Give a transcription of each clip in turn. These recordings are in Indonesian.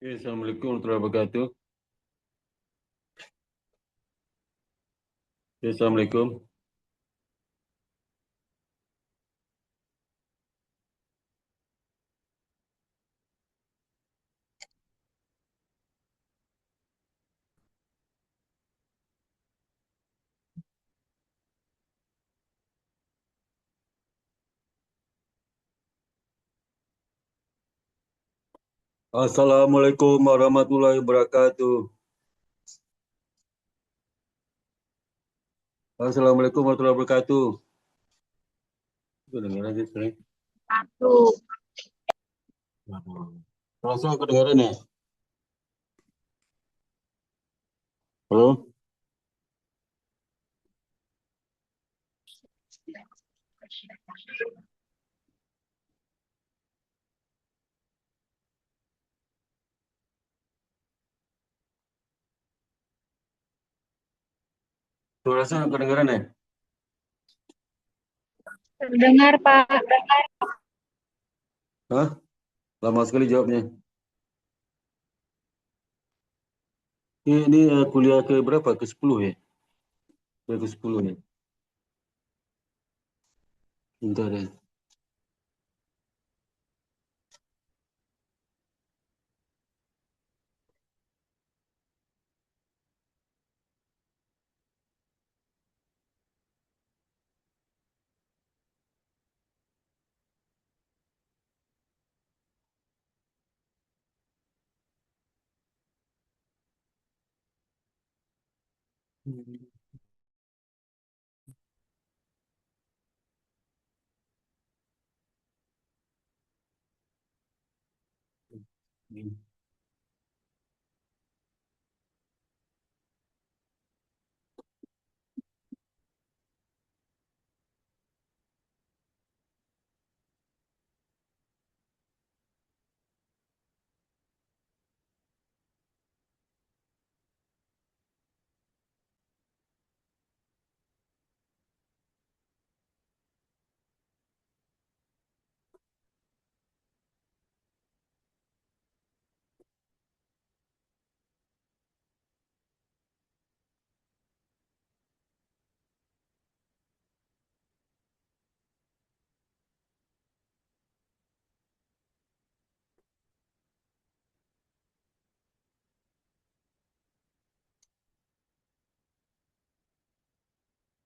Oke, Assalamualaikum warahmatullahi wabarakatuh. Oke, Assalamualaikum. Assalamualaikum warahmatullahi wabarakatuh. Assalamualaikum warahmatullahi wabarakatuh. Kedengaran sih sebenarnya. Satu. Langsung kedengaran ya? Halo? Langsung kedengaran ya? Terdengar, Pak. Hah? Lama sekali jawabnya. Ini kuliah ke berapa? Ke 10 ya? Kuliah ke 10 ya? Bentar ya.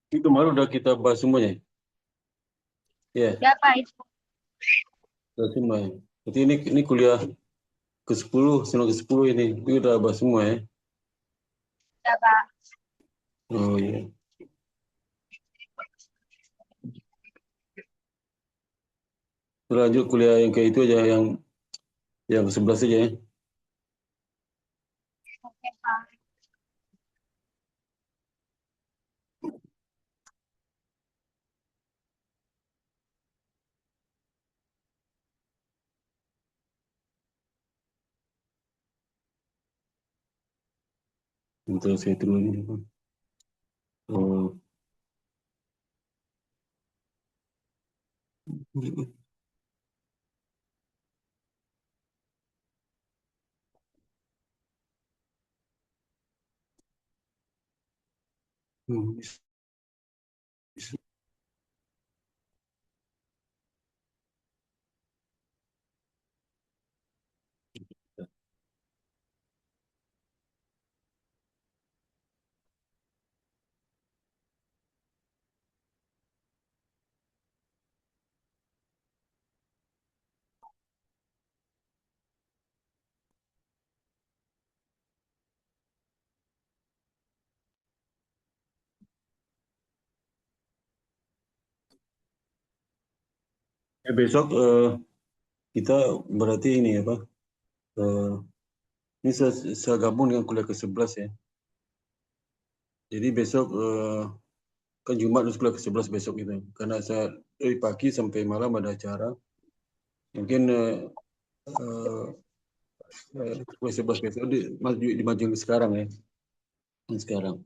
Ini kemarin udah kita bahas semuanya. Ya, Ya, Pak. Itu. udah semua ya. Berarti ini kuliah ke 10, ke 10 ini. Itu udah bahas semua ya. Ya, Pak. Oh iya. Lanjut kuliah yang kayak itu aja, yang ke 11 aja ya. Oke, Pak. Untuk saya turunin. Oh. Hmm. Besok kita berarti ini apa? eh, ini saya gabung dengan kuliah ke 11 ya. Jadi besok kan Jumat harus kuliah ke 11 besok gitu. Karena saya dari pagi sampai malam ada acara. Mungkin kuliah 11 besok dimaju sekarang ya. Sekarang.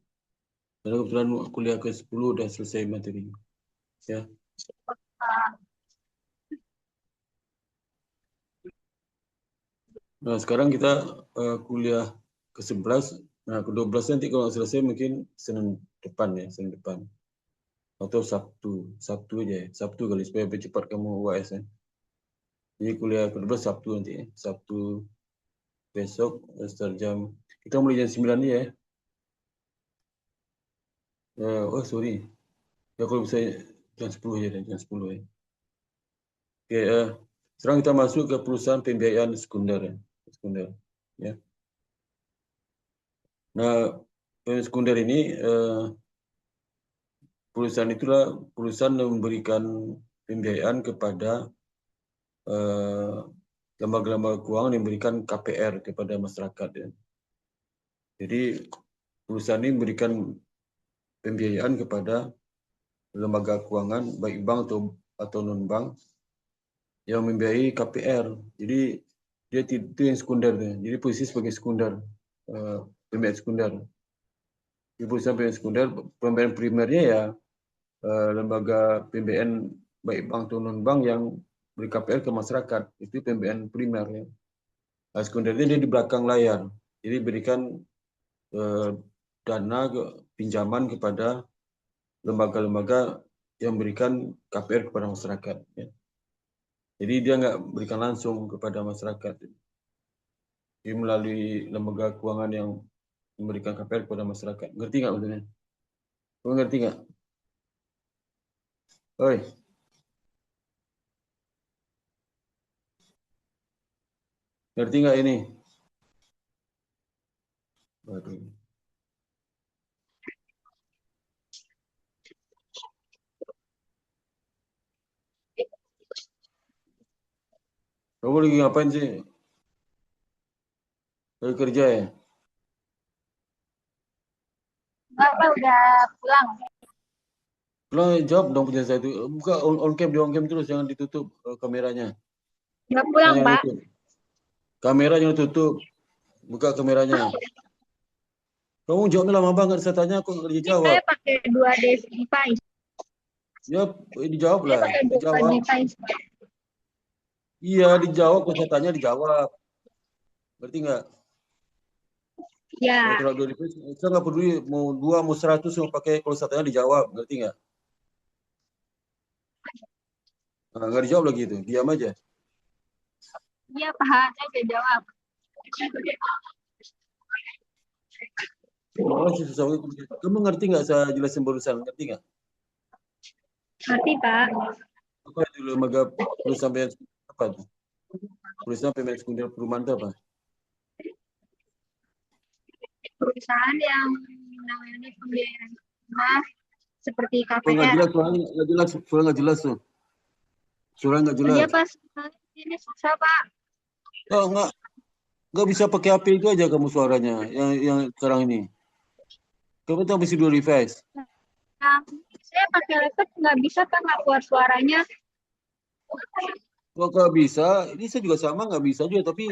Karena kebetulan kuliah ke 10 udah selesai materinya. Ya. Pak. Nah, sekarang kita kuliah ke-11. Nah, ke-12 nanti kalau selesai mungkin Senin depan ya, Senin depan. Atau Sabtu. Sabtu aja ya. Sabtu kali supaya lebih cepat kamu UAS ya. Jadi kuliah ke-12 Sabtu nanti ya. Sabtu besok start jam, kita mulai jam 9 ya. Oh sorry. Ya kalau bisa jam 10 aja deh, jam 10 ya. Oke, sekarang kita masuk ke perusahaan pembiayaan sekunder ya. Sekunder. Ya. Nah, pembiayaan sekunder ini perusahaan itulah perusahaan yang memberikan pembiayaan kepada lembaga-lembaga keuangan yang memberikan KPR kepada masyarakat ya. Jadi perusahaan ini memberikan pembiayaan kepada lembaga keuangan baik bank atau non bank yang membiayai KPR. Jadi dia itu yang sekunder. Jadi posisi sebagai sekunder, pembiayaan sekunder. Di perusahaan pembiayaan sekunder, pembiayaan primernya ya lembaga pembiayaan baik bank atau non bank yang beri KPR ke masyarakat. Itu pembiayaan primer ya. Nah, sekundernya dia di belakang layar. Jadi berikan dana pinjaman kepada lembaga-lembaga yang berikan KPR kepada masyarakat. Ya. Jadi dia nggak berikan langsung kepada masyarakat. Jadi melalui lembaga keuangan yang memberikan KPR kepada masyarakat. Ngerti nggak maksudnya? Kamu ngerti nggak? Oi, ngerti nggak ini? Waduh. Kamu lagi ngapain sih? Lagi kerja ya? Bapak udah pulang. Lo jawab dong punya saya itu. Buka on cam, di on cam terus, jangan ditutup kameranya. Udah pulang, Jangan Pak. tutup. Kamera jangan tutup. Buka kameranya. Kamu jawabnya lama banget. Saya tanya, aku nggak Ini saya dijawab. pakai 2D device. Ya, dijawab Saya lah. pakai 2 Dijawab. device, Pak. Iya, dijawab. Kalau saya tanya, dijawab. Berarti nggak? Nah, Ya, kalau dua device, saya nggak peduli mau 2, mau 100, mau pakai. Kalau saya tanya, dijawab. Ngerti nggak? Nah, nggak dijawab lagi itu. Diam aja. iya Pak. Saya udah jawab. Oh, susah. Kamu ngerti nggak saya jelasin barusan? Ngerti nggak? Ngerti, Pak. Apa itu lembaga perusahaan pembiayaan apa itu? Perusahaan pembiayaan sekunder perumahan itu apa? Perusahaan yang menangani pembiayaan rumah seperti Oh, nggak KPR. jelas, suaranya nggak jelas, suara nggak jelas tuh. Suara nggak Iya, jelas. Pak. Ini susah, Pak. Oh, nggak bisa pakai HP itu aja kamu suaranya yang sekarang ini. Kamu tuh mesti dua device. Nah, saya pakai laptop nggak bisa, Pak, nggak keluar suaranya. Kok nggak bisa? Ini saya juga sama nggak bisa juga. Tapi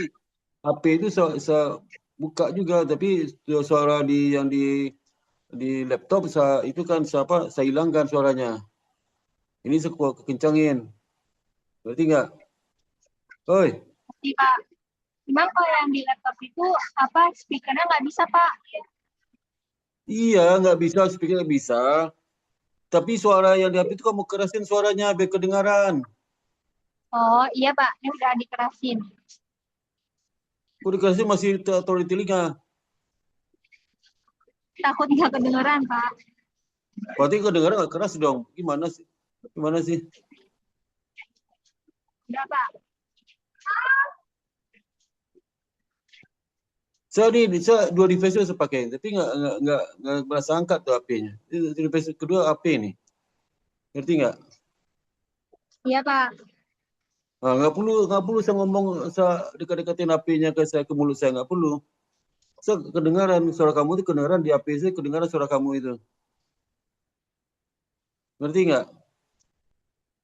HP itu saya buka juga. Tapi suara yang di laptop itu kan siapa? Saya hilangkan suaranya. Ini saya kencangin. Berarti nggak? Oi, Ngerti, Pak. Cuma kalau yang di laptop itu apa speakernya nggak bisa, Pak. iya nggak bisa, speaker nggak bisa. Tapi suara yang di HP itu kamu kerasin suaranya biar kedengaran. Oh iya, Pak, ini udah dikerasin. Aku dikasih masih taruh di telinga. Takut nggak kedengeran, Pak. Berarti kedengaran nggak keras dong. Gimana sih? Gimana sih? Udah, Pak. Saya dua device itu saya pakai, tapi nggak merasa angkat tuh HP-nya. Device kedua HP nih, ngerti nggak? Iya, Pak. Nah, nggak perlu saya ngomong, saya dekat-dekatin HP-nya ke mulut saya, nggak perlu. Saya kedengaran suara kamu itu, kedengaran di HP saya, kedengaran suara kamu itu, ngerti nggak?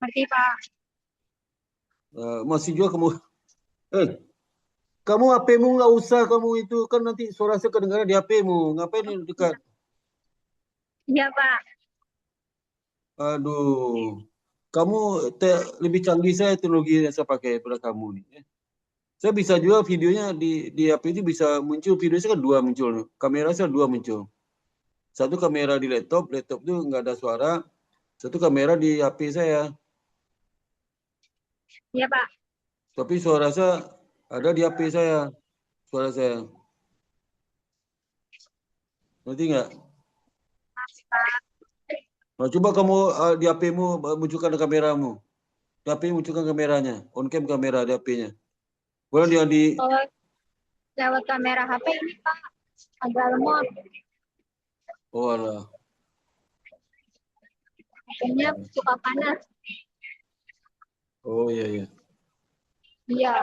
Ngerti, Pak. Masih juga kamu, eh kamu HP-mu nggak usah, kamu itu kan nanti suara saya kedengaran di HP-mu, ngapain dekat? Iya, Pak. Aduh, kamu lebih canggih saya teknologi yang saya pakai pada kamu nih. Saya bisa juga videonya di HP itu bisa muncul, video saya kan 2 muncul. Kamera saya 2 muncul. Satu kamera di laptop itu nggak ada suara. Satu kamera di HP saya. Iya, Pak. Tapi suara saya ada di HP saya. Suara saya. Ngerti nggak? Pak. Nah, coba kamu di HP-mu munculkan kameramu. Di HP munculkan kameranya. On cam kamera di HP-nya. Boleh dia di... Kalau lewat kamera HP ini, Pak, agak lemot. Oh alah. HP-nya suka panas. Oh iya iya. Iya.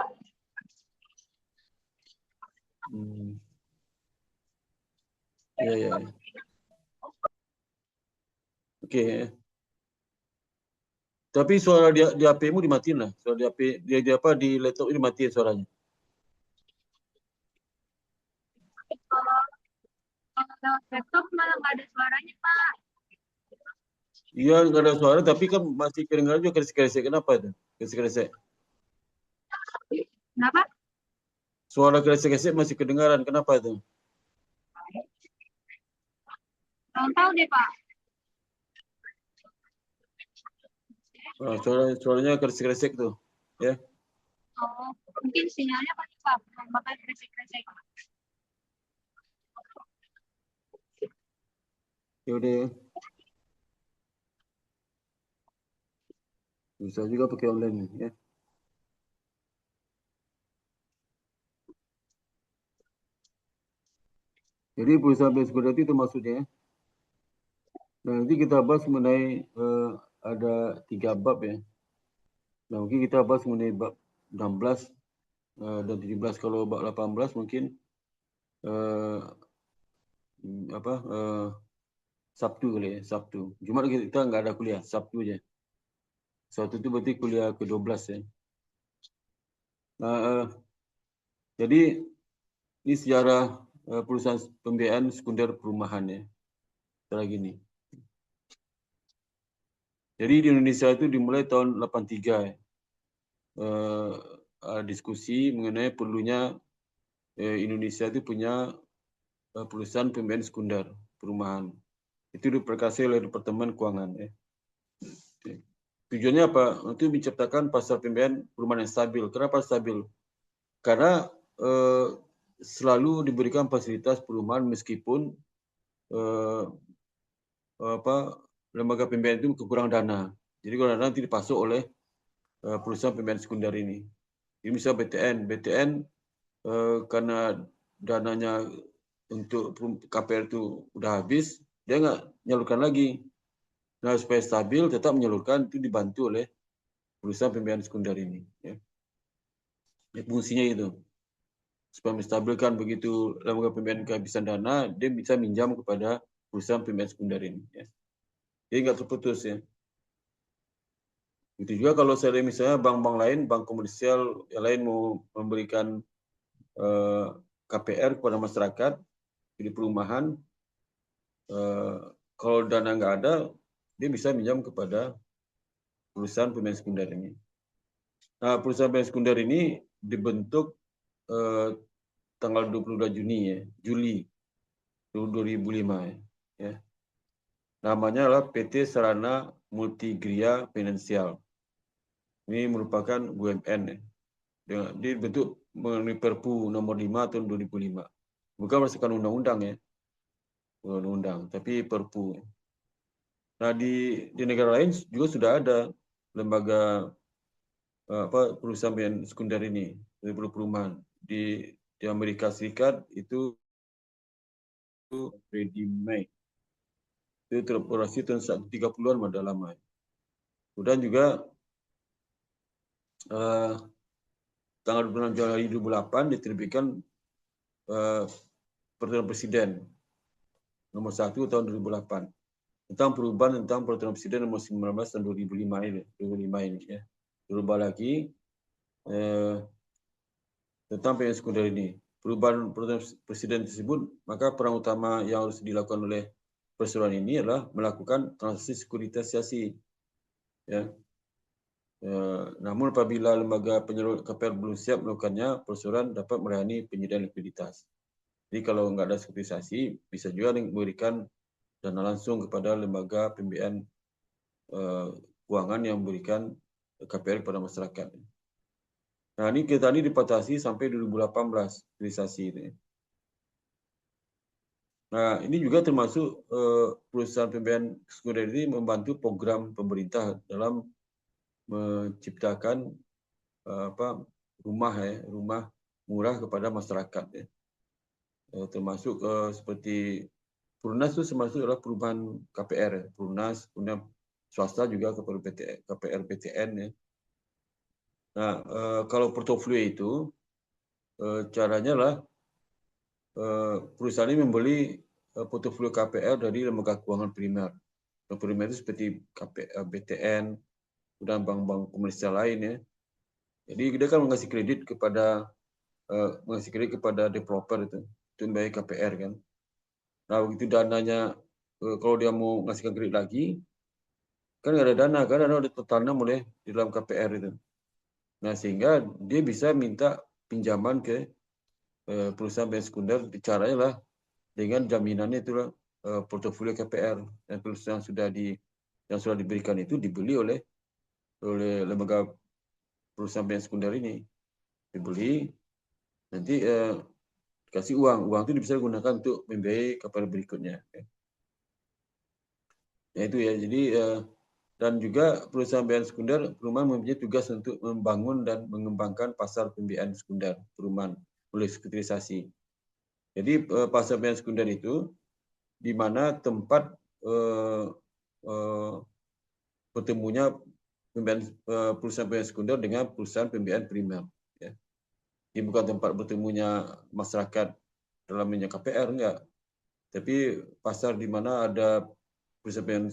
Iya iya. Oke. Tapi suara di HP-mu dimatiin lah. Suara di HP dia apa di laptop ini dimatiin suaranya. Kalau lewat laptop malah nggak ada suaranya, Pak. Iya nggak ada suara tapi kan masih kedengaran juga kresek-kresek. Kenapa itu? Kresek-kresek. Kenapa? Suara kresek-kresek masih kedengaran. Kenapa itu? Kurang tahu deh, Pak. Nah, suaranya kresek-kresek tuh. Ya. Oh, mungkin sinyalnya Pak. Makanya kresek-kresek. Yaudah. Bisa juga pakai online ya. Jadi perusahaan security itu maksudnya. Nah, nanti kita bahas mengenai ada 3 bab ya. Nah, mungkin kita bahas mengenai bab 16 dan 17. Kalau bab 18 mungkin Sabtu kali ya, Sabtu. Jumat kita nggak ada kuliah, Sabtu aja. Sabtu itu berarti kuliah ke-12 ya. Nah, jadi ini sejarah perusahaan pembiayaan sekunder perumahan ya. Secara gini. Jadi di Indonesia itu dimulai tahun 83 ya. Diskusi mengenai perlunya Indonesia itu punya perusahaan pembiayaan sekunder perumahan. Itu diperkasih oleh Departemen Keuangan ya. Tujuannya apa? Untuk menciptakan pasar pembiayaan perumahan yang stabil. Kenapa stabil? Karena selalu diberikan fasilitas perumahan meskipun lembaga pembiayaan itu kekurangan dana. Jadi kalau dana nanti dipasok oleh perusahaan pembiayaan sekunder ini. Ini misalnya BTN karena dananya untuk KPR itu udah habis, dia nggak menyalurkan lagi. Nah, supaya stabil, tetap menyalurkan itu dibantu oleh perusahaan pembiayaan sekunder ini. Ya. Fungsinya itu. Supaya menstabilkan begitu lembaga pembiayaan kehabisan dana, dia bisa minjam kepada perusahaan pembiayaan sekunder ini. Ya. Jadi nggak terputus ya. Itu juga kalau saya misalnya bank-bank lain, bank komersial yang lain mau memberikan KPR kepada masyarakat di perumahan, kalau dana nggak ada, dia bisa minjam kepada perusahaan pembiayaan sekunder ini. Nah, perusahaan pembiayaan sekunder ini dibentuk tanggal 22 Juli 2005 ya. Namanya adalah PT Sarana Multigria Finansial. Ini merupakan BUMN ya. Dia dibentuk mengenai Perpu nomor 5 tahun 2005. Bukan berdasarkan undang-undang ya. Undang-undang, tapi Perpu. Nah, di negara lain juga sudah ada lembaga perusahaan pembiayaan sekunder ini, perumahan. Di Amerika Serikat itu Freddie Mac. Itu teroperasi tahun 30-an pada lama. Kemudian juga tanggal 26 Januari 2008 diterbitkan Peraturan Presiden nomor 1 tahun 2008 tentang perubahan tentang Peraturan Presiden nomor 19 tahun 2005 ini ya. Berubah lagi tentang pembiayaan sekunder ini. Perubahan Peraturan Presiden tersebut, maka peran utama yang harus dilakukan oleh perseroan ini adalah melakukan transaksi sekuritisasi ya. Namun apabila lembaga penyalur KPR belum siap melakukannya, perusahaan dapat melayani penyediaan likuiditas. Jadi kalau nggak ada sekuritasi, bisa juga memberikan dana langsung kepada lembaga pembiayaan keuangan yang memberikan KPR kepada masyarakat. Nah, ini kita ini dipatasi sampai 2018 sekuritasi ini. Nah, ini juga termasuk perusahaan pembiayaan sekunder ini membantu program pemerintah dalam menciptakan rumah murah kepada masyarakat ya. Termasuk seperti Perumnas itu termasuk adalah perubahan KPR ya. Perumnas, kemudian swasta juga kepada KPR PTN ya. Nah, kalau portofolio itu caranya lah perusahaan ini membeli portofolio KPR dari lembaga keuangan primer. Yang primer itu seperti KPR, BTN, dan bank-bank komersial lain ya. Jadi dia kan mengasih kredit kepada developer itu membayar KPR kan. Nah begitu dananya kalau dia mau ngasihkan kredit lagi kan nggak ada dana kan, dana udah tertanam oleh di dalam KPR itu. Nah sehingga dia bisa minta pinjaman ke perusahaan bank sekunder, caranya lah dengan jaminannya itulah portofolio KPR dan perusahaan yang sudah diberikan itu dibeli oleh lembaga perusahaan bank sekunder ini, dibeli nanti kasih uang itu bisa digunakan untuk membiayai kapal berikutnya. Ya itu ya, jadi dan juga perusahaan pembiayaan sekunder perumahan mempunyai tugas untuk membangun dan mengembangkan pasar pembiayaan sekunder perumahan oleh sekuritisasi. Jadi pasar pembiayaan sekunder itu di mana tempat bertemunya perusahaan pembiayaan sekunder dengan perusahaan pembiayaan primer. Ya. Ini bukan tempat bertemunya masyarakat dalam minyak KPR, enggak. Tapi pasar di mana ada perusahaan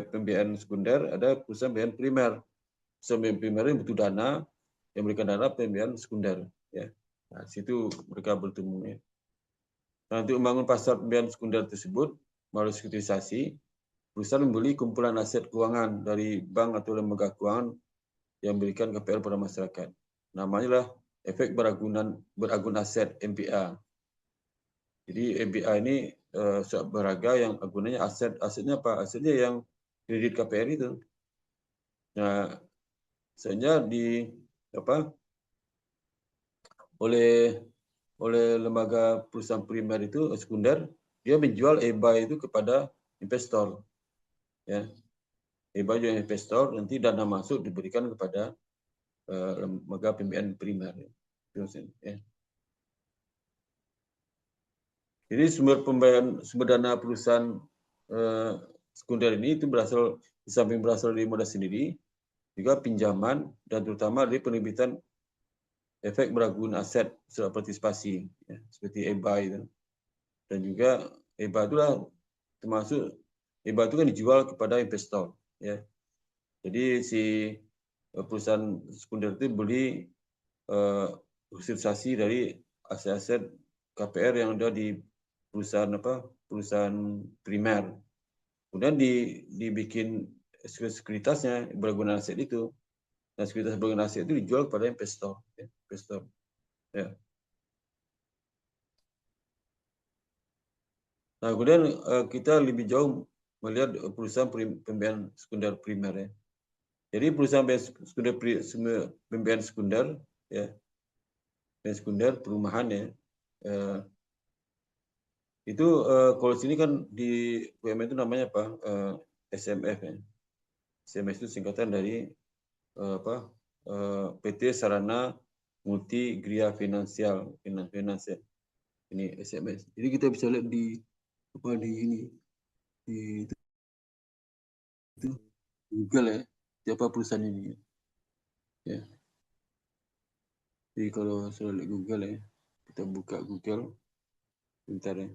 pembiayaan sekunder, ada perusahaan pembiayaan primer. Perusahaan pembiayaan primer yang butuh dana, yang memberikan dana pembiayaan sekunder. Ya. Nah, situ mereka bertemu. Ya. Nah, untuk membangun pasar pembiayaan sekunder tersebut, melalui sekuritisasi, perusahaan membeli kumpulan aset keuangan dari bank atau lembaga keuangan yang memberikan KPR pada masyarakat. Namanya lah efek beragun aset MBA. Jadi MBA ini suatu beraga yang gunanya asetnya apa? Asetnya yang kredit KPR itu. Nah, sehingga oleh lembaga perusahaan primer itu sekunder, dia menjual EBA itu kepada investor. Ya. EBA juga investor, nanti dana masuk diberikan kepada lembaga pembiayaan primer. Ya. Jadi sumber dana perusahaan sekunder ini itu di samping berasal dari modal sendiri, juga pinjaman dan terutama dari penerbitan efek beragun aset surat partisipasi ya, seperti EBA itu. Dan juga EBA itulah termasuk EBA itu kan dijual kepada investor ya. Jadi si perusahaan sekunder itu beli sekuritisasi dari aset-aset KPR yang ada di perusahaan primer. Kemudian dibikin sekuritasnya berguna aset itu. Dan sekuritas berguna aset itu dijual kepada investor. Ya. Investor. Ya. Nah, kemudian kita lebih jauh melihat perusahaan pembiayaan sekunder primer ya. Jadi perusahaan pembiayaan sekunder ya, pembiayaan sekunder perumahan ya. Itu kalau sini kan di BUMN itu namanya apa? SMF ya. SMF itu singkatan dari PT Sarana Multi Gria Finansial. Ini SMS. Jadi kita bisa lihat di ini di itu Google ya, siapa perusahaan ini ya. Jadi kalau sudah lihat Google ya, kita buka Google bentar ya.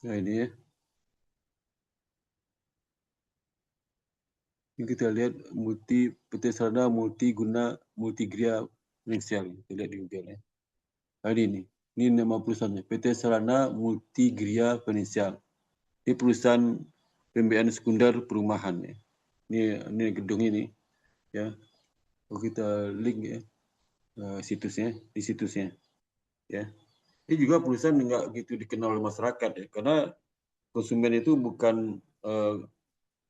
Nah ini ya. Ini kita lihat PT Sarana Multiguna Multigria Finansial. Kita lihat di Google ya. Ini nama perusahaannya. PT Sarana Multigria Finansial. Ini perusahaan pembiayaan sekunder perumahan ya. Ini gedung ini ya. Kalau kita link ya situsnya di situsnya ya. Ini juga perusahaan nggak gitu dikenal oleh masyarakat ya, karena konsumen itu bukan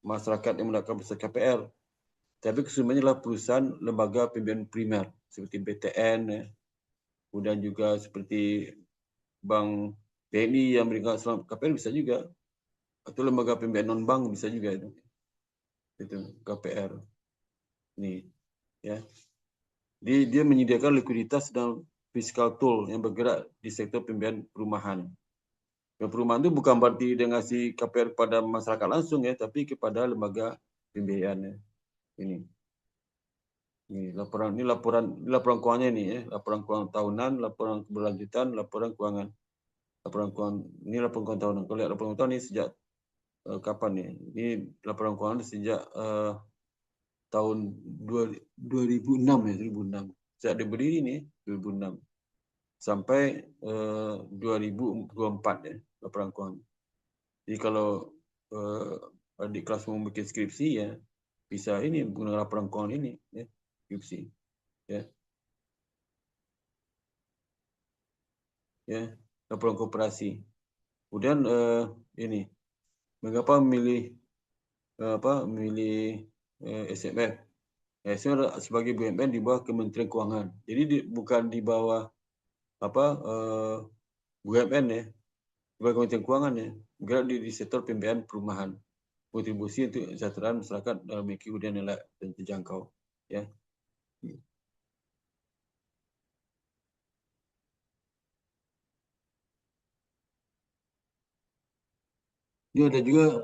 masyarakat yang mendapatkan besar KPR, tapi konsumennya adalah perusahaan lembaga pembiayaan primer seperti BTN ya. Kemudian juga seperti Bank BNI yang memberikan KPR bisa juga, atau lembaga pembiayaan non bank bisa juga itu KPR ini ya. Dia menyediakan likuiditas dan fiscal tool yang bergerak di sektor pembiayaan perumahan. Perumahan itu bukan berarti dia ngasih KPR kepada masyarakat langsung ya, tapi kepada lembaga pembiayaan ya. Ini laporan keuangannya ini ya, laporan keuangan tahunan, laporan keberlanjutan, laporan keuangan ini laporan keuangan tahunan. Kalau lihat laporan tahunan ini sejak kapan nih? Ini laporan keuangan sejak tahun 2006 ya, 2006. Sejak dia berdiri nih 2006 sampai 2024 ya, laporan keuangan. Jadi kalau adik kelas mau bikin skripsi ya bisa ini menggunakan laporan keuangan ini ya, skripsi ya. Ya, laporan koperasi. Kemudian ini mengapa memilih SMF? SMF sebagai BUMN di bawah Kementerian Keuangan. Jadi bukan di bawah BUMN ya, di bawah Kementerian Keuangan ya. Bergerak di sektor pembiayaan perumahan. Kontribusi untuk kesejahteraan masyarakat dalam memiliki hunian yang layak dan terjangkau. Ya. Dia ada juga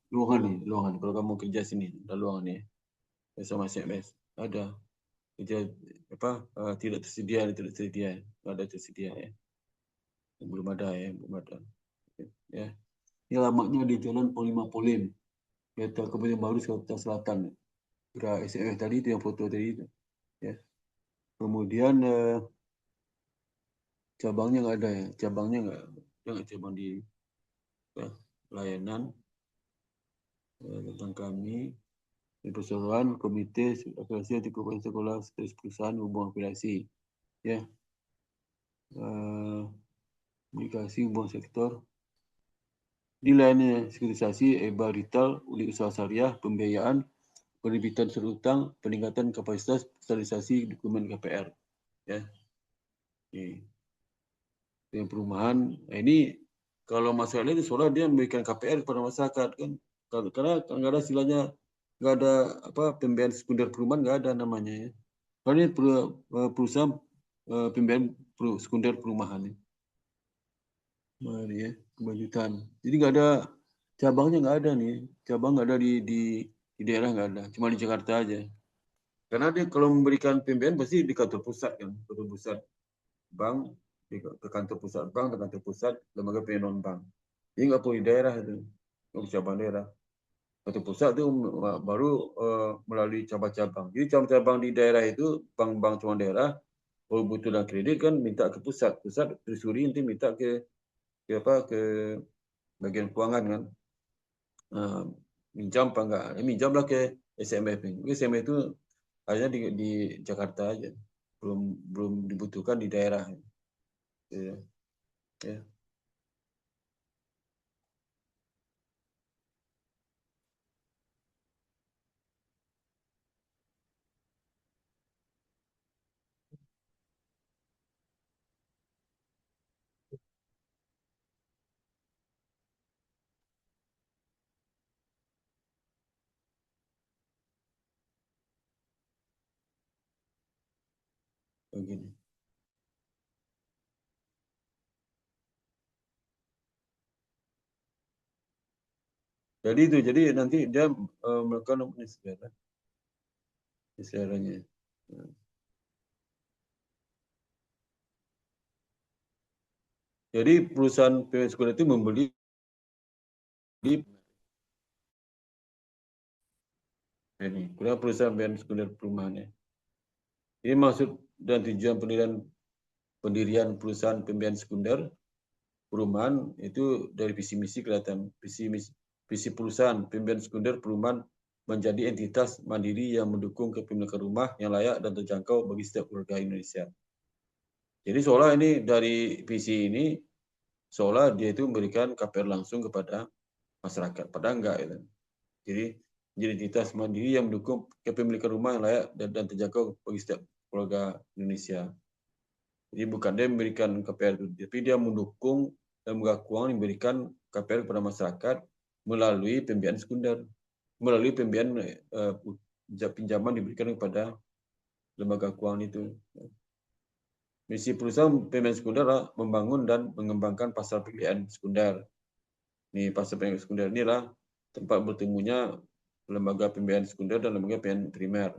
lowongan kalau kamu kerja sini ada lowongan ya. Sama SMS ada. Kerja tidak tersedia, nggak ada tersedia ya. Belum ada ya, belum ada. Ya. Ini alamatnya di Jalan Panglima Polim, kereta Kebayoran Baru Sumatera Selatan. Gerak SMS tadi itu yang foto tadi itu. Ya. Kemudian cabangnya nggak ada ya, cabangnya nggak cabang di layanan tentang kami di perseroan komite afiliasi anti korupsi sekolah perusahaan hubungan afiliasi ya komunikasi hubungan sektor nilainya sekuritisasi EBA retail unit usaha syariah pembiayaan penerbitan surat utang peningkatan kapasitas standarisasi dokumen KPR ya dengan perumahan ini kalau masyarakat itu seolah dia memberikan KPR kepada masyarakat kan karena nggak ada istilahnya nggak ada pembiayaan sekunder perumahan nggak ada namanya ya. Karena ini perusahaan pembiayaan sekunder perumahan ya. Ya, kelanjutan. Jadi nggak ada cabangnya nggak ada nih, cabang nggak ada di daerah nggak ada, cuma di Jakarta aja. Karena dia kalau memberikan pembiayaan pasti di kantor pusat kan, kantor pusat bank, ke kantor pusat bank, ke kantor pusat lembaga pembiayaan non bank. Jadi nggak perlu di daerah itu, nggak cabang daerah. Kantor pusat itu baru melalui cabang-cabang. Jadi cabang-cabang di daerah itu bank-bank cuma daerah, kalau butuh dan kredit kan minta ke pusat telusuri nanti minta ke bagian keuangan kan minjam apa enggak minjamlah ke SMF ini SMF itu hanya di Jakarta aja belum dibutuhkan di daerah ya, ya. Begini. Jadi nanti dia melakukan seleranya. Jadi perusahaan PWS Sekolah itu membeli Ini perusahaan pembiayaan sekunder perumahan ya. Ini maksud dan tujuan pendirian perusahaan pembiayaan sekunder perumahan itu dari visi misi kelihatan. Visi perusahaan pembiayaan sekunder perumahan menjadi entitas mandiri yang mendukung kepemilikan rumah yang layak dan terjangkau bagi setiap keluarga Indonesia. Jadi seolah ini dari visi ini seolah dia itu memberikan KPR langsung kepada masyarakat, padahal enggak gitu. Jadi entitas mandiri yang mendukung kepemilikan rumah yang layak dan terjangkau bagi setiap keluarga Indonesia. Jadi bukan dia memberikan KPR itu, tapi dia mendukung lembaga keuangan yang memberikan KPR kepada masyarakat melalui pembiayaan sekunder, melalui pembiayaan pinjaman diberikan kepada lembaga keuangan itu. Misi perusahaan pembiayaan sekunder adalah membangun dan mengembangkan pasar pembiayaan sekunder. Ini pasar pembiayaan sekunder inilah tempat bertemunya lembaga pembiayaan sekunder dan lembaga pembiayaan primer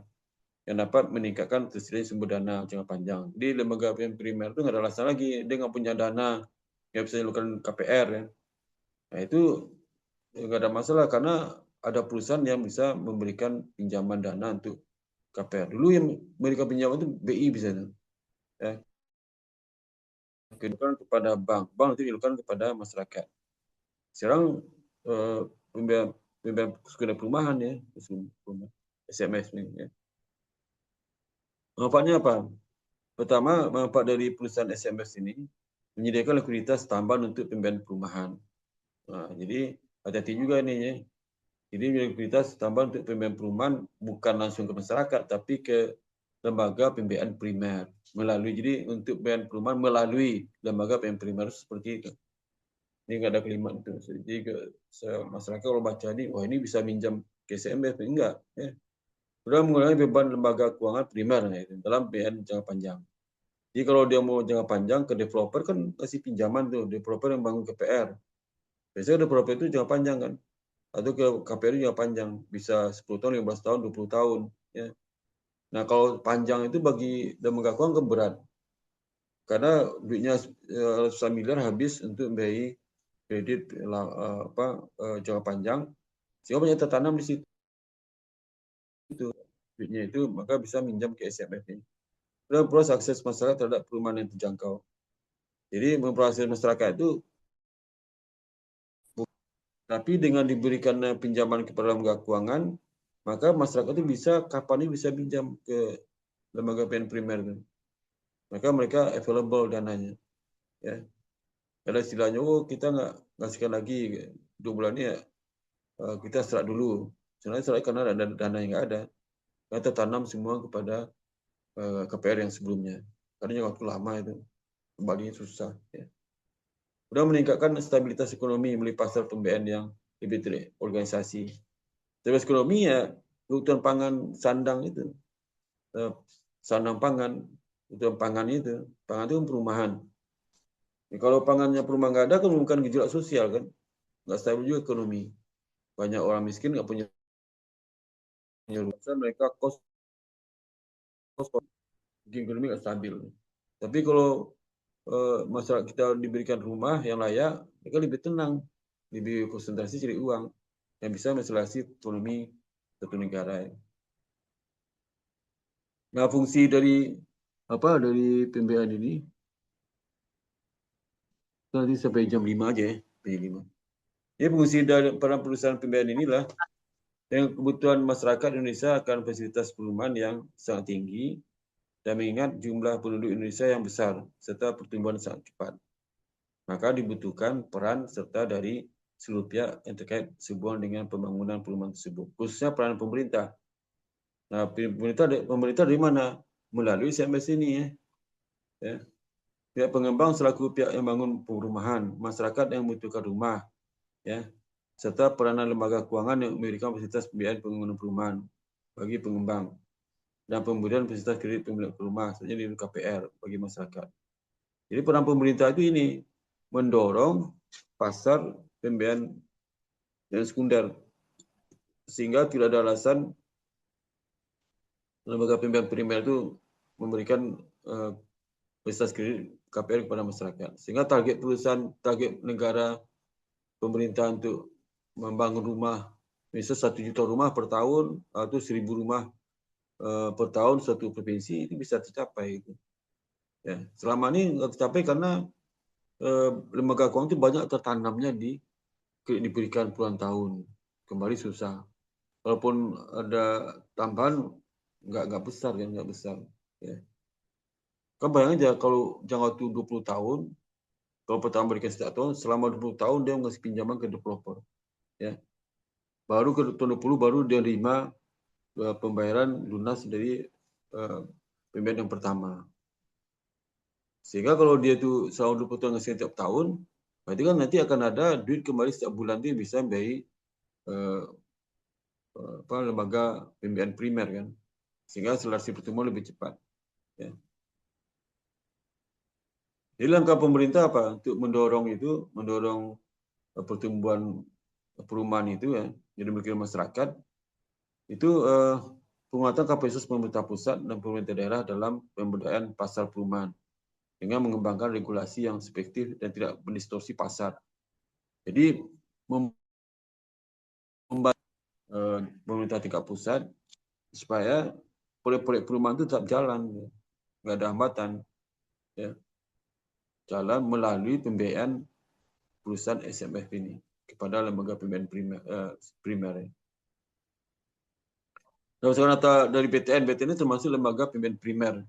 yang dapat meningkatkan tersediaan sumber dana jangka panjang. Di lembaga pembiayaan primer itu nggak ada alasan lagi, dia nggak punya dana, nggak bisa melakukan KPR ya. Nah itu nggak ada masalah karena ada perusahaan yang bisa memberikan pinjaman dana untuk KPR. Dulu yang memberikan pinjaman itu BI bisa tuh. Ya. Dilakukan kepada bank itu dilakukan kepada masyarakat. Sekarang pembiayaan sekunder perumahan ya, SMS ini. Ya. Manfaatnya apa? Pertama, manfaat dari perusahaan SMS ini menyediakan likuiditas tambahan untuk pembiayaan perumahan. Nah, jadi hati-hati juga ini ya. Jadi likuiditas tambahan untuk pembiayaan perumahan bukan langsung ke masyarakat, tapi ke lembaga pembiayaan primer melalui. Jadi untuk pembiayaan perumahan melalui lembaga pembiayaan primer seperti itu. Ini nggak ada kalimat itu. Jadi masyarakat kalau baca ini, wah ini bisa minjam ke SMS, enggak. Ya. Sudah mengurangi beban lembaga keuangan primer ya, dalam pembiayaan jangka panjang. Jadi kalau dia mau jangka panjang ke developer kan kasih pinjaman tuh, developer yang bangun KPR. Biasanya developer itu jangka panjang kan. Atau ke KPR jangka panjang, bisa 10 tahun, 15 tahun, 20 tahun. Ya. Nah kalau panjang itu bagi lembaga keuangan kan berat. Karena duitnya ratusan miliar habis untuk membiayai kredit jangka panjang. Sehingga banyak tertanam di situ. Duitnya itu maka bisa minjam ke SMF ini. Dan proses akses masyarakat terhadap perumahan yang terjangkau. Jadi memperoleh masyarakat itu, tapi dengan diberikan pinjaman kepada lembaga keuangan, maka masyarakat itu bisa kapan ini bisa pinjam ke lembaga pembiayaan primer itu. Maka mereka available dananya. Ya. Ada istilahnya, oh kita nggak ngasihkan lagi 2 bulan ini ya, kita serat dulu. Sebenarnya serat karena ada dana yang nggak ada. Kita tanam semua kepada KPR yang sebelumnya. Karena waktu lama itu kembalinya susah. Ya. Sudah meningkatkan stabilitas ekonomi melalui pasar pembiayaan yang lebih terorganisasi. Stabilitas ekonomi ya kebutuhan pangan sandang itu, sandang pangan, kebutuhan pangan itu perumahan. Ya, kalau pangannya perumahan nggak ada kan bukan gejolak sosial kan, nggak stabil juga ekonomi. Banyak orang miskin nggak punya urusan, mereka kos ekonomi nggak stabil. Tapi kalau masyarakat kita diberikan rumah yang layak, mereka lebih tenang, lebih konsentrasi cari uang yang bisa mensuksesi ekonomi satu negara. Nah, fungsi dari pembiayaan ini nanti sampai jam 5 aja ya, jam 5. Jadi fungsi dari para perusahaan pembiayaan inilah dengan kebutuhan masyarakat Indonesia akan fasilitas perumahan yang sangat tinggi dan mengingat jumlah penduduk Indonesia yang besar serta pertumbuhan sangat cepat. Maka dibutuhkan peran serta dari seluruh pihak yang terkait sehubungan dengan pembangunan perumahan tersebut, khususnya peran pemerintah. Nah, pemerintah dari mana? Melalui SMS ini ya. Pihak pengembang selaku pihak yang bangun perumahan, masyarakat yang membutuhkan rumah, ya, serta peranan lembaga keuangan yang memberikan fasilitas pembiayaan pembangunan perumahan bagi pengembang dan pemberian fasilitas kredit pemilik rumah, saja di KPR bagi masyarakat. Jadi peran pemerintah itu ini mendorong pasar pembiayaan yang sekunder sehingga tidak ada alasan lembaga pembiayaan primer itu memberikan fasilitas kredit KPR kepada masyarakat. Sehingga target negara pemerintah untuk membangun rumah Misal 1 juta rumah per tahun atau 1.000 rumah per tahun suatu provinsi itu bisa tercapai. Ya, selama ini nggak tercapai karena lembaga keuangan itu banyak tertanamnya diberikan puluhan tahun, kembali susah. Walaupun ada tambahan nggak besar kan, nggak besar. Ya. Kan bayangin aja kalau jangka waktu 20 tahun, kalau pertama berikan setiap tahun, selama 20 tahun dia ngasih pinjaman ke developer. Ya. Baru ke tahun 20 baru dia terima pembayaran lunas dari pembayaran yang pertama. Sehingga kalau dia itu selama 20 tahun ngasih setiap tahun, berarti kan nanti akan ada duit kembali setiap bulan dia bisa membiayai lembaga pembiayaan primer kan. Sehingga akselerasi pertumbuhan lebih cepat. Ya. Jadi langkah pemerintah apa untuk mendorong pertumbuhan perumahan itu ya, jadi bagi masyarakat itu penguatan kapasitas pemerintah pusat dan pemerintah daerah dalam pemberdayaan pasar perumahan dengan mengembangkan regulasi yang efektif dan tidak mendistorsi pasar. Jadi membantu pemerintah tingkat pusat supaya proyek-proyek perumahan itu tetap jalan, nggak ada hambatan, ya. Jalan melalui pembiayaan perusahaan SMF ini kepada lembaga pembiayaan primer. Nah, sekarang dari BTN ini termasuk lembaga pembiayaan primer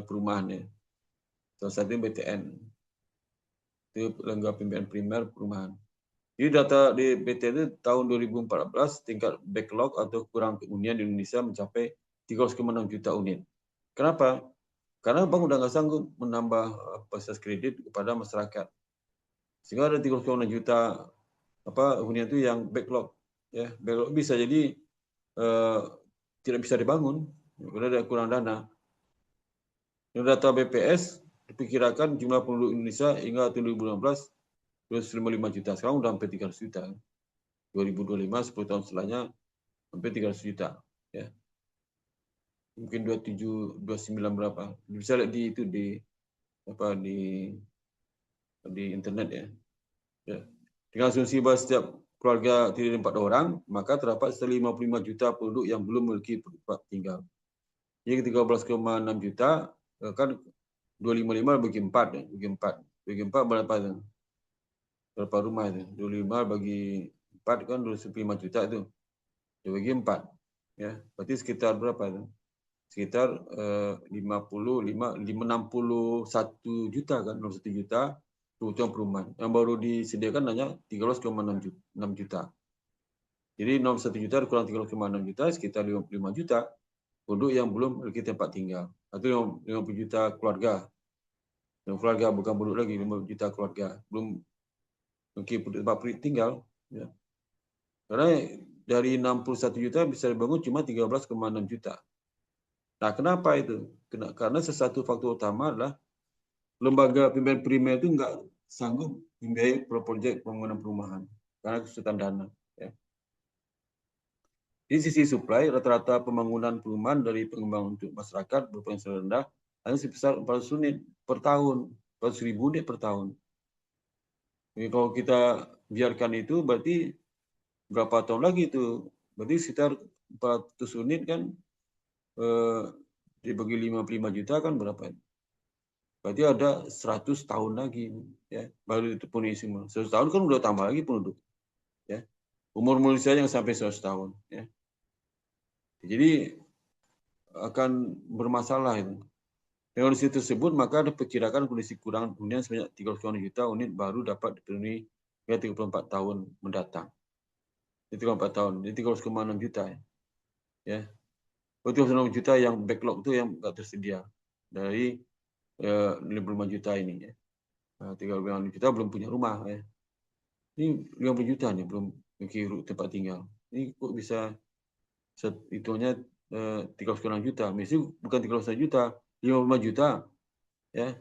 perumahan ya. Salah satunya BTN itu lembaga pembiayaan primer perumahan. Jadi data di BTN itu tahun 2014 tingkat backlog atau kurang hunian di Indonesia mencapai 3,6 juta unit. Kenapa? Karena bank udah nggak sanggup menambah fasilitas kredit kepada masyarakat. Sehingga ada 3,6 juta hunian itu yang backlog. Ya, backlog bisa jadi tidak bisa dibangun karena ada kurang dana. Dari data BPS diperkirakan jumlah penduduk Indonesia hingga tahun 2016 255 juta. Sekarang udah hampir 300 juta. 2025 10 tahun setelahnya hampir 300 juta. Ya. Mungkin 27 29 berapa. Bisa lihat di itu di internet ya. Ya. Dengan asumsi bahwa setiap keluarga terdiri dari 4 orang, maka terdapat 55 juta penduduk yang belum memiliki tempat tinggal. Jadi 13,6 juta kan 255 bagi 4 ya, bagi 4 berapa itu? Berapa rumah itu? 25 bagi 4 kan 25 juta itu. Dibagi 4 ya. Berarti sekitar berapa itu? Sekitar 61 juta kan, 61 juta kebutuhan perumahan. Yang baru disediakan hanya 13,6 juta. Jadi 61 juta kurang 3,6 juta, sekitar 55 juta penduduk yang belum memiliki tempat tinggal. Atau 50 juta keluarga. Dan keluarga bukan penduduk lagi, 50 juta keluarga. Belum memiliki tempat tinggal. Ya. Karena dari 61 juta bisa dibangun cuma 13,6 juta. Nah, kenapa itu? Karena sesuatu faktor utama adalah lembaga pembiayaan primer itu nggak sanggup membiayai proyek pembangunan perumahan karena kesulitan dana. Ya. Di sisi supply, rata-rata pembangunan perumahan dari pengembang untuk masyarakat berpenghasilan rendah hanya sebesar 400 unit per tahun, 400.000 unit per tahun. Jadi kalau kita biarkan itu berarti berapa tahun lagi itu? Berarti sekitar 400 unit kan dibagi 55 juta kan berapa? Berarti ada 100 tahun lagi ya baru dipenuhi semua. 100 tahun kan udah tambah lagi penduduk. Ya. Umur manusia yang sampai 100 tahun ya. Jadi akan bermasalah itu. Dengan kondisi tersebut, maka diperkirakan kondisi kurang hunian sebanyak 39 juta unit baru dapat dipenuhi hingga 34 tahun mendatang. 34 tahun, jadi 3,6 juta ya. 36 juta yang backlog itu yang nggak tersedia dari 55 juta ini ya. 36 juta belum punya rumah ya. Ini 50 juta nih belum memiliki tempat tinggal. Ini kok bisa hitungnya 39 juta. Mesti bukan 39 juta, 55 juta ya.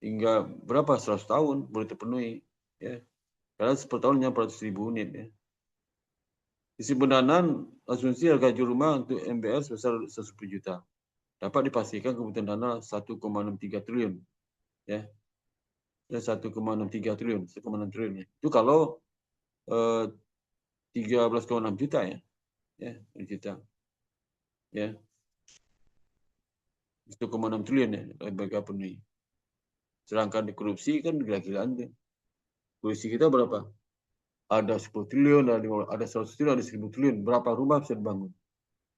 Hingga berapa 100 tahun boleh terpenuhi ya. Karena per tahunnya 400.000 unit ya. Sisi pendanaan asumsi harga jual rumah untuk MBR sebesar 110 juta. Dapat dipastikan kebutuhan dana 1,63 triliun ya. 1,63 triliun, 1,6 triliun ya. Itu kalau 13,6 juta ya. Ya, juta. Ya. 1,6 triliun ya lembaga penuhi. Sedangkan di korupsi kan gila-gilaan tuh. Korupsi kita berapa? Ada 10 triliun, ada 100 triliun, ada 1000 triliun. Berapa rumah bisa dibangun?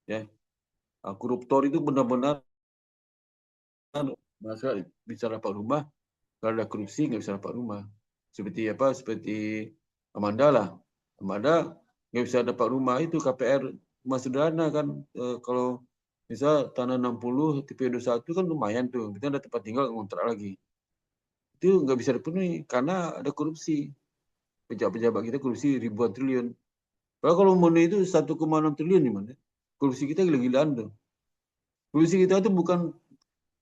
Ya. Nah, koruptor itu benar-benar masa bisa dapat rumah, kalau ada korupsi nggak bisa dapat rumah. Seperti apa? Seperti Amanda lah. Amanda nggak bisa dapat rumah itu KPR rumah sederhana kan. Kalau misal tanah 60 TP 21 kan lumayan tuh. Kita ada tempat tinggal ngontrak lagi. Itu nggak bisa dipenuhi karena ada korupsi. Pejabat-pejabat kita korupsi ribuan triliun. Kalau memenuhi itu 1,6 triliun gimana? Korupsi kita gila-gilaan tuh. Korupsi kita itu bukan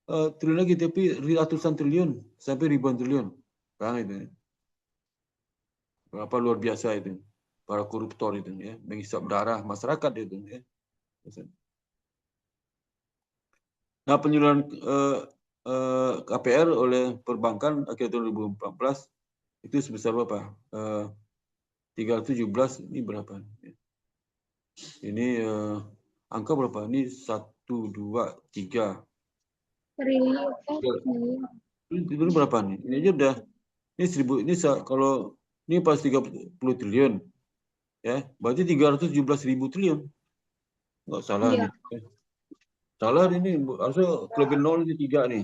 triliun lagi, tapi ratusan triliun sampai ribuan triliun. Kan itu. Berapa luar biasa itu. Para koruptor itu ya, menghisap darah masyarakat itu ya. Nah, penyuluhan KPR oleh perbankan akhir tahun 2014 itu sebesar berapa? 317 ini berapa? Ini angka berapa? Ini 1, 2, 3. Ini berapa nih? Ini aja udah ini 1000 ini kalau ini pas 30 triliun ya, berarti 317.000 triliun. Enggak salah Iya. nih. Salah ini harusnya kelebihan 0 ini 3 nih.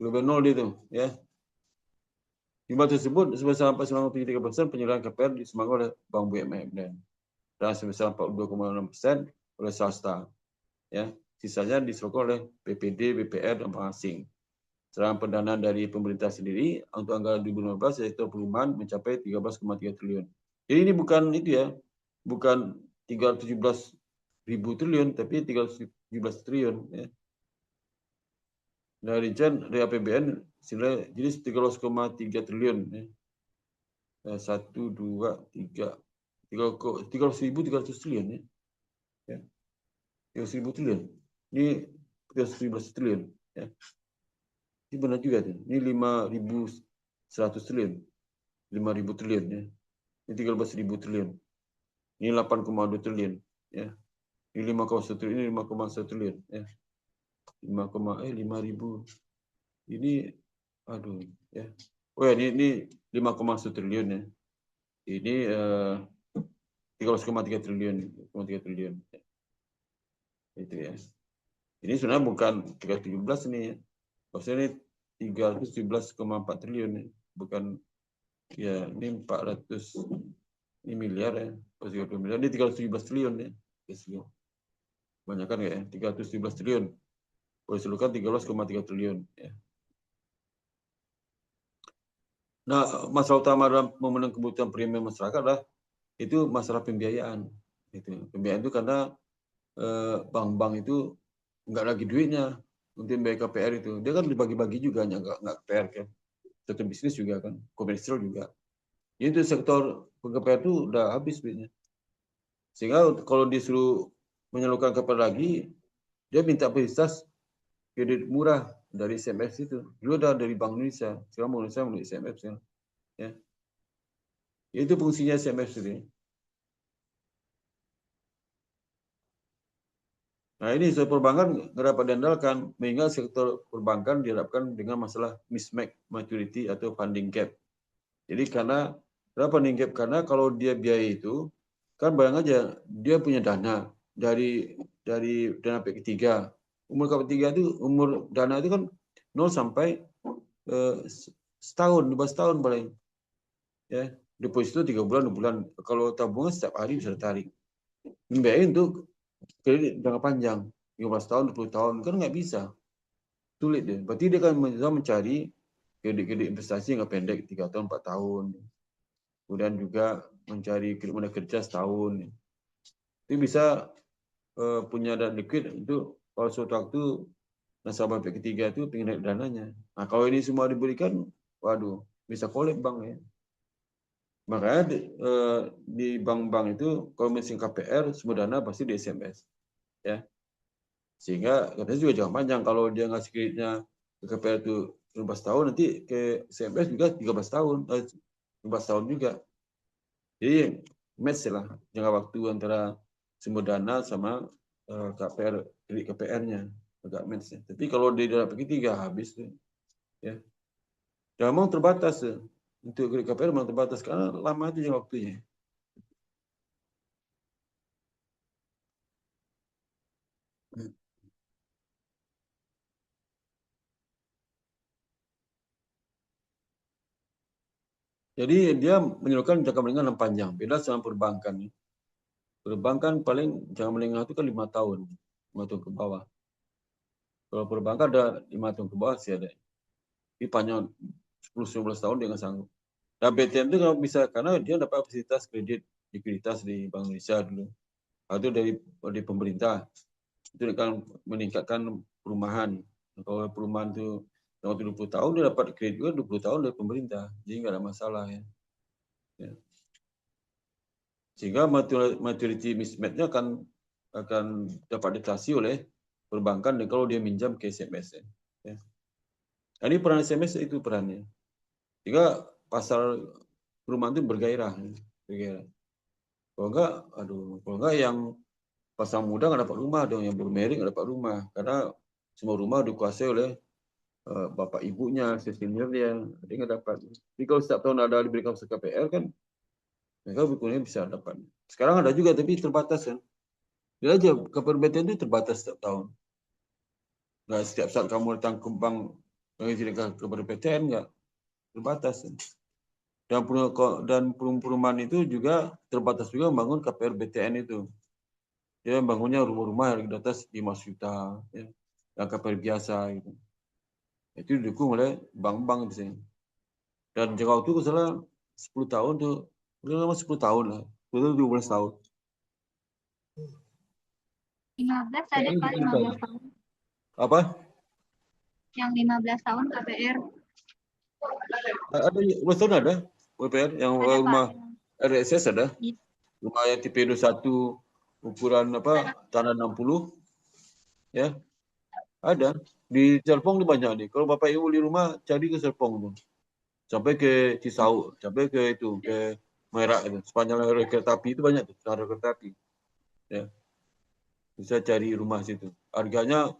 Kelebihan 0 itu ya. Jumlah tersebut sebesar 49,3% penyerahan KPR disumbangan oleh Bank BUMN dan sebesar 42,6% oleh swasta. Ya, sisanya disokong oleh BPD, BPR dan bank asing. Sedangkan pendanaan dari pemerintah sendiri untuk anggaran 2015 sektor perumahan mencapai 13,3 triliun. Jadi ini bukan itu ya, bukan 317.000 triliun, tapi 317 triliun. Ya. Dari APBN jadi 13,3 triliun. Ya. 1, 2, 3, 300.300 triliun ya. Ya. 300.000 triliun. Ini 317 triliun. Ya. Ini benar juga tuh. Ini 5.100 triliun. 5.000 triliun ya. Ini 13.000 triliun. Ini 8,2 triliun ya. Ini 5,1 triliun, ini 5,1 triliun ya. 5.000. Ini aduh ya. Oh ya, ini 5,1 triliun ya. Ini 13,3 triliun, 3 triliun. Ya. Itu ya. Ini sebenarnya bukan 317 nih ya. Maksudnya ini 317,4 triliun ya. Bukan ya ini 400 ini miliar ya. 30 miliar ini 317 triliun ya. Banyak kan ya? 317 triliun. Boleh seluruhkan 13,3 triliun ya. Nah, masalah utama dalam memenuhi kebutuhan premium masyarakat adalah itu masalah pembiayaan. Itu. Pembiayaan itu karena bank-bank itu nggak lagi duitnya untuk membayar KPR itu. Dia kan dibagi-bagi juga, nggak KPR kan. Sektor bisnis juga kan, komersial juga. Jadi itu sektor KPR itu udah habis duitnya. Sehingga kalau disuruh menyalurkan KPR lagi, dia minta fasilitas kredit murah dari SMF itu. Dulu ada dari Bank Indonesia, sekarang Bank Indonesia melalui SMF sekarang. Ya. Itu fungsinya SMF sendiri. Nah ini sektor perbankan nggak dapat diandalkan, mengingat sektor perbankan dihadapkan dengan masalah mismatch maturity atau funding gap. Jadi karena kenapa funding gap? Karena kalau dia biaya itu, kan bayang aja dia punya dana dari dana P3. Umur K3 itu umur dana itu kan 0 sampai setahun, 12 tahun paling. Ya, deposito 3 bulan, 2 bulan. Kalau tabungan setiap hari bisa ditarik. Membiayai untuk kredit jangka panjang, 15 tahun, 20 tahun, kan nggak bisa. Sulit deh. Berarti dia akan mencari kredit-kredit investasi yang pendek, 3 tahun, 4 tahun. Kemudian juga mencari kredit modal kerja setahun. Itu bisa punya dana liquid untuk kalau suatu waktu nasabah P3 itu pengen naik dananya. Nah kalau ini semua diberikan, waduh, bisa kolab bank ya. Makanya di bank-bank itu kalau mesin KPR semua dana pasti di SMS ya. Sehingga katanya juga jangan panjang kalau dia ngasih kreditnya ke KPR itu 15 tahun nanti ke SMS juga 13 tahun 15 tahun juga. Jadi match lah jangka waktu antara sumber dana sama KPR, kredit KPR-nya agak match. Tapi kalau di dalam tiga habis tuh, ya. Dan memang terbatas untuk kredit KPR memang terbatas karena lama itu jangka waktunya. Jadi dia menyuruhkan jangka menengah dan panjang. Beda sama perbankan. Perbankan paling jangka menengah itu kan 5 tahun. 5 tahun ke bawah. Kalau perbankan ada 5 tahun ke bawah sih ada. Tapi panjang 10-15 tahun dia nggak sanggup. Nah BTN itu kalau bisa karena dia dapat fasilitas kredit likuiditas di Bank Indonesia dulu. Itu dari pemerintah. Itu akan meningkatkan perumahan. Kalau perumahan itu waktu 20 tahun dia dapat kredit juga 20 tahun dari pemerintah. Jadi nggak ada masalah ya. Sehingga maturity mismatch-nya akan dapat diatasi oleh perbankan dan kalau dia minjam ke SMS. Ya. Nah, ini peran SMS itu perannya. Sehingga pasar perumahan itu bergairah. Kalau enggak yang pasar muda nggak dapat rumah dong, yang bermerik nggak dapat rumah karena semua rumah dikuasai oleh bapak ibunya, senior dia, dia nggak dapat. Jadi kalau setiap tahun ada diberikan KPR kan, mereka bukunya bisa dapat. Sekarang ada juga tapi terbatas kan. Dia aja KPR BTN itu terbatas setiap tahun. Nggak setiap saat kamu datang ke bank mengizinkan kepada BTN nggak terbatas. Dan perumahan itu juga terbatas juga membangun KPR BTN itu. Dia bangunnya rumah-rumah yang di atas 5 juta, ya. Yang KPR biasa gitu. Itu didukung oleh bank-bank di sini. Dan jangka waktu itu salah 10 tahun tuh, udah lama 10 tahun lah, 10 tahun 12 tahun. 15 ada Pak, 15 tahun. Apa? Yang 15 tahun KPR. Ada 12 tahun ada KPR yang Ada, rumah Pak. RSS ada. Rumah yang tipe 21 ukuran apa tanah 60 ya ada di Serpong di banyak nih. Kalau bapak ibu di rumah cari ke Serpong tuh sampai ke Cisauk sampai ke itu ke Merak itu sepanjang rel kereta api itu banyak tuh rel kereta api ya bisa cari rumah situ harganya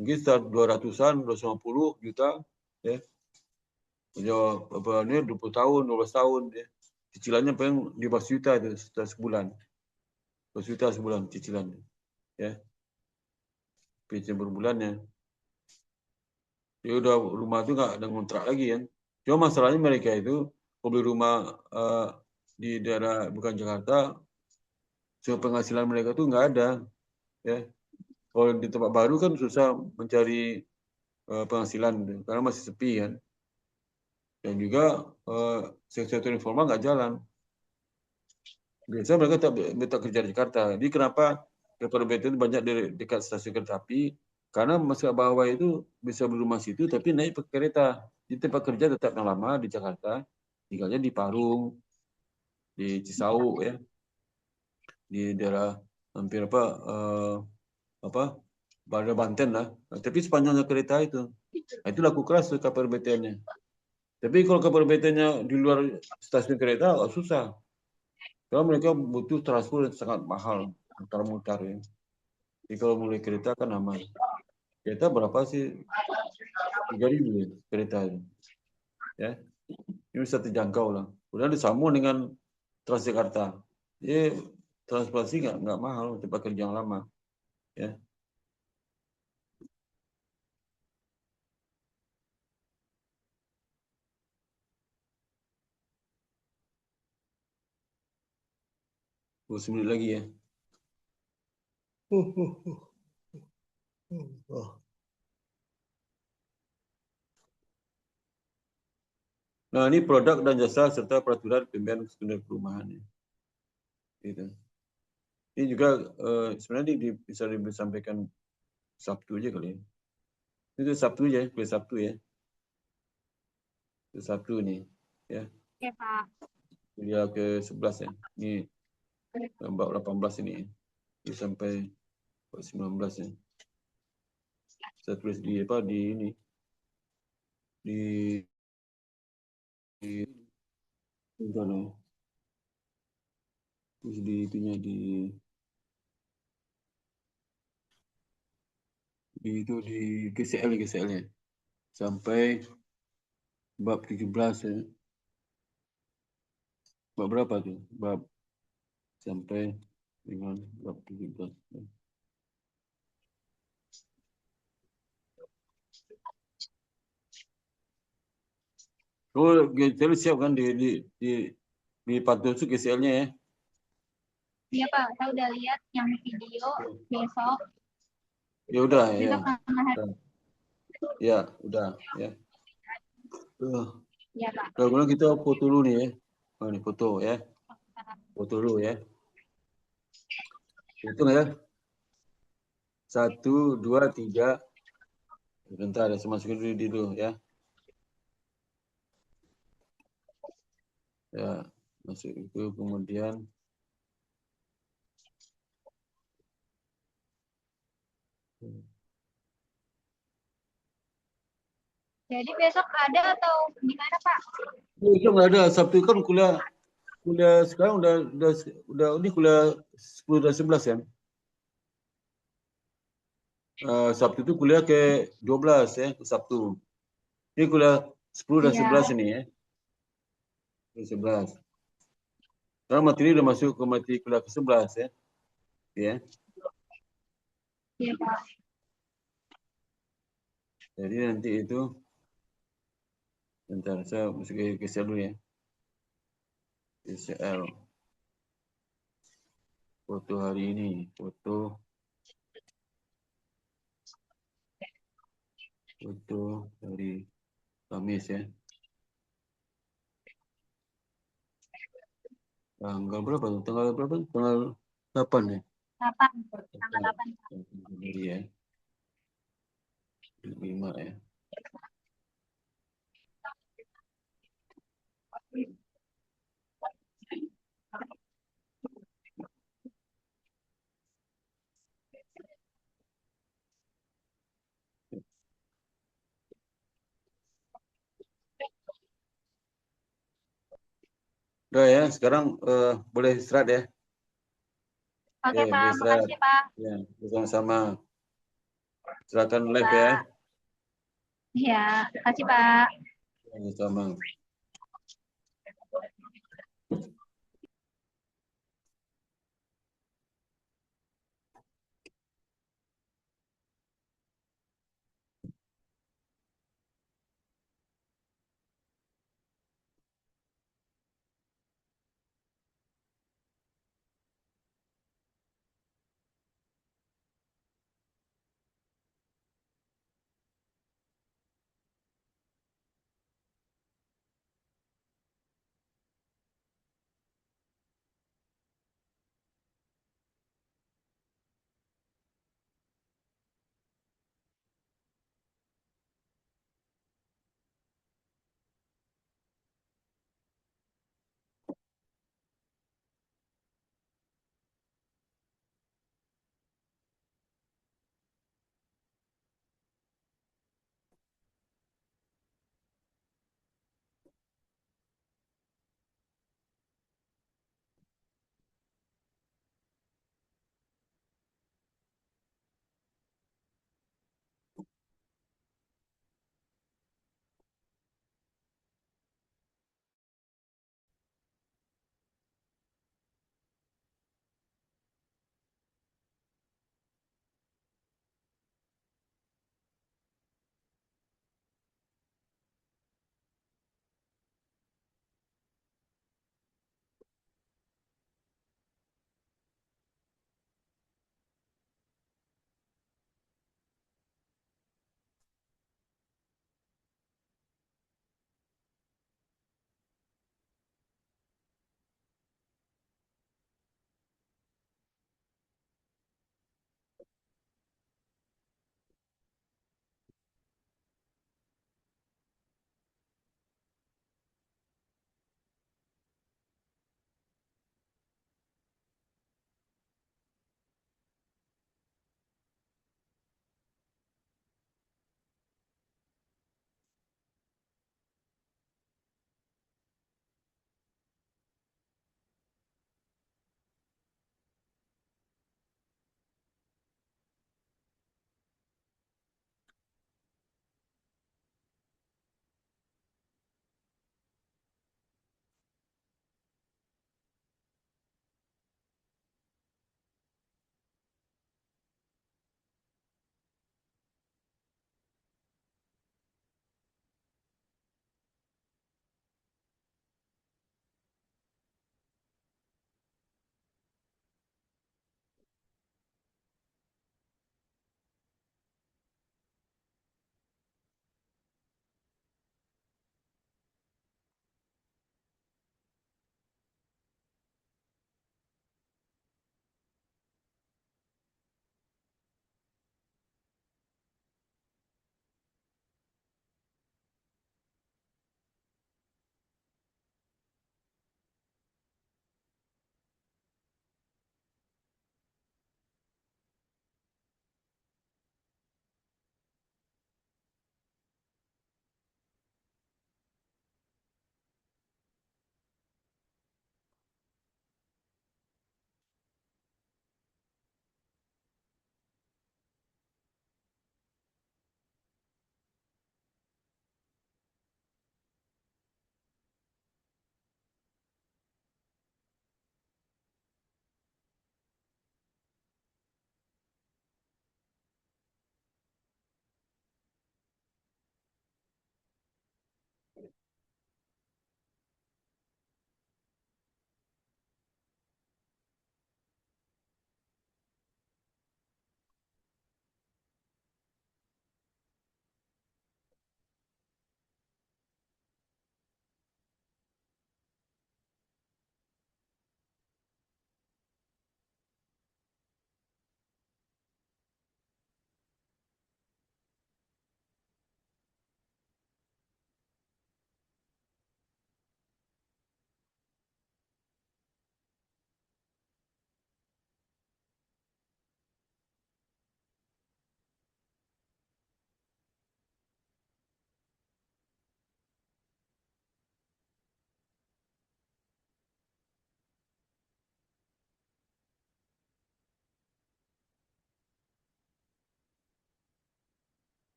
mungkin sekitar 200-an 250 juta ya punya apa ini 20 tahun 12 tahun ya cicilannya paling 15 juta itu sebulan 15 juta sebulan cicilannya ya pinjam berbulannya. Dia udah rumah itu nggak ada kontrak lagi kan. Cuma masalahnya mereka itu beli rumah di daerah bukan Jakarta, sumber penghasilan mereka tuh nggak ada. Ya, kalau di tempat baru kan susah mencari penghasilan gitu, karena masih sepi kan. Dan juga sektor informal nggak jalan. Biasanya mereka tak kerja di Jakarta. Jadi kenapa PPRBT itu banyak di dekat stasiun kereta api? Karena masyarakat bawah itu bisa beli rumah situ, tapi naik pakai kereta. Di tempat kerja tetap yang lama di Jakarta, tinggalnya di Parung, di Cisauk ya, di daerah hampir apa Pada Banten lah. Nah, tapi sepanjangnya kereta itu, nah, itu laku keras tuh KPRBT-nya. Tapi kalau KPRBT-nya di luar stasiun kereta, susah. Kalau mereka butuh transport yang sangat mahal, mutar-mutar ya. Jadi kalau mulai kereta kan aman. Kereta berapa sih? 3.000 ya, kereta itu. Ya, ini bisa terjangkau lah. Kemudian disambung dengan Transjakarta. Jadi transportasi nggak mahal, tempat kerja yang lama. Ya, menit lagi ya. Nah, ini produk dan jasa serta peraturan pembiayaan sekunder perumahan. Gitu. Ini juga sebenarnya bisa disampaikan Sabtu aja kali ya. Itu Sabtu aja, kuliah Sabtu ya. Itu Sabtu nih. Ya. Oke, Pak. Kuliah ke-11 ya. Ini bab 18 ini. Ini sampai 19 ya. Saya tulis di apa di ini. Di, di Terus di itunya di GCL-nya sampai bab 17 ya. Bab berapa tuh? Bab sampai dengan bab 17. Oh, GCL siap kan di pantau itu GCL-nya ya. Iya Pak, saya udah lihat yang video besok. Ya udah ya. Besok tanggal hari. Ya, udah ya. Iya Pak. Kalau kita foto dulu nih ya. Oh, ini foto ya. Foto dulu ya. Hitung ya. 1, 2, 3. Bentar ya, saya masukin dulu ya. Ya, masuk itu kemudian Jadi besok ada atau gimana Pak? itu nggak ada. Sabtu kan kuliah sekarang udah ini kuliah 10 dan 11 ya. Sabtu itu kuliah ke 12 ya, Sabtu. Ini kuliah 10 dan 11 ini ya. 11. Sekarang materi udah masuk ke materi kuliah ke 11 ya. Ya. Iya Pak. Jadi nanti itu bentar saya masuk ke GCL dulu ya. GCL. Foto hari ini, foto hari Kamis ya. Tanggal berapa? Tanggal berapa? Tanggal 8 ya. 8. Tanggal 8. Jadi ya. 5 ya. Udah ya, sekarang boleh istirahat ya. Oke Pak, Boleh istirahat. makasih Pak. Ya, bersama-sama. Silakan live ya. Pak. Iya, makasih Pak. Bersama.